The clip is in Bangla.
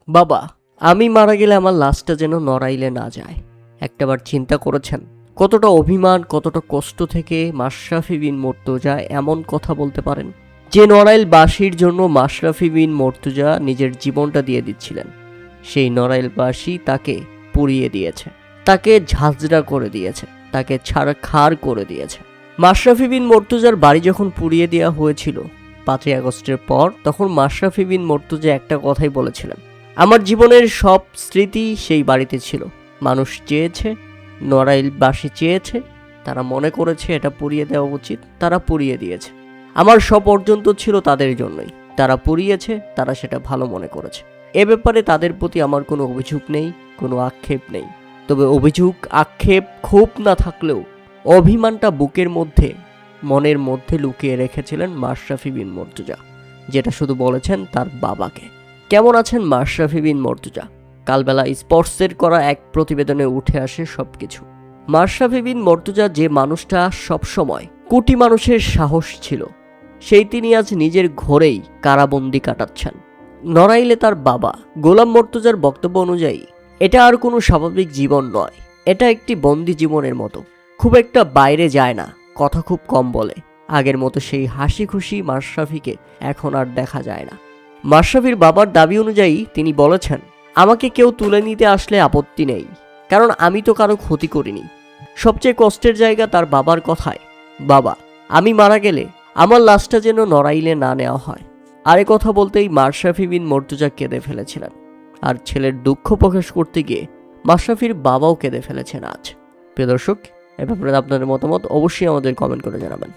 বাবা, আমি মারা গেলে আমার লাশটা যেন নড়াইলে না যায়। একটাবার চিন্তা করেছেন কতটা অভিমান, কতটা কষ্ট থেকে মাশরাফি বিন মর্তুজা এমন কথা বলতে পারেন? যে নড়াইলবাসীর জন্য মাশরাফি বিন মর্তুজা নিজের জীবনটা দিয়ে দিচ্ছিলেন, সেই নড়াইলবাসী তাকে পুড়িয়ে দিয়েছে, তাকে ঝাঁঝরা করে দিয়েছে, তাকে ছাড়খাড় করে দিয়েছে। মাশরাফি বিন মর্তুজার বাড়ি যখন পুড়িয়ে দেওয়া হয়েছিল 5ই আগস্টের পর, তখন মাশরাফি বিন মর্তুজা একটা কথাই বলেছিলেন, আমার জীবনের সব স্মৃতি সেই বাড়িতে ছিল। মানুষ চেয়েছে, নড়াইলবাসী চেয়েছে, তারা মনে করেছে এটা পুড়িয়ে দেওয়া উচিত, তারা পুড়িয়ে দিয়েছে। আমার সব পর্যন্ত ছিল তাদের জন্যই, তারা পুড়িয়েছে, তারা সেটা ভালো মনে করেছে। এ ব্যাপারে তাদের প্রতি আমার কোনো অভিযোগ নেই, কোনো আক্ষেপ নেই। তবে অভিযোগ, আক্ষেপ, ক্ষোভ না থাকলেও অভিমানটা বুকের মধ্যে, মনের মধ্যে লুকিয়ে রেখেছিলেন মাশরাফি বিন মর্তুজা, যেটা শুধু বলেছেন তার বাবাকে। কেমন আছেন মাশরাফি বিন মর্তুজা? কালবেলা স্পোর্টসের করা এক প্রতিবেদনে উঠে আসে সবকিছু। মাশরাফি বিন মর্তুজা যে মানুষটা সবসময় কোটি মানুষের সাহস ছিল, সেই তিনি আজ নিজের ঘরেই কারাবন্দি কাটাচ্ছেন। নড়াইলে তার বাবা গোলাম মর্তুজার বক্তব্য অনুযায়ী এটা আর কোনো স্বাভাবিক জীবন নয়, এটা একটি বন্দি জীবনের মতো। খুব একটা বাইরে যায় না, কথা খুব কম বলে। আগের মতো সেই হাসি খুশি মাশরাফিকে এখন আর দেখা যায় না। মাশরাফির বাবার দাবি অনুযায়ী তিনি বলেছেন, আমাকে কেউ তুলে নিতে আসলে আপত্তি নেই, কারণ আমি তো কারো ক্ষতি করিনি। সবচেয়ে কষ্টের জায়গা তার বাবার কথায়, বাবা, আমি মারা গেলে আমার লাশটা যেন নড়াইলে না নেওয়া হয়। আরে কথা বলতেই মাশরাফি বিন মর্তুজা কেঁদে ফেলেছিলেন। আর ছেলের দুঃখ প্রকাশ করতে গিয়ে মাশরাফির বাবাও কেঁদে ফেলেছেন আজ। প্রিয় দর্শক, এ ব্যাপারে আপনাদের মতামত অবশ্যই আমাদের কমেন্ট করে জানাবেন।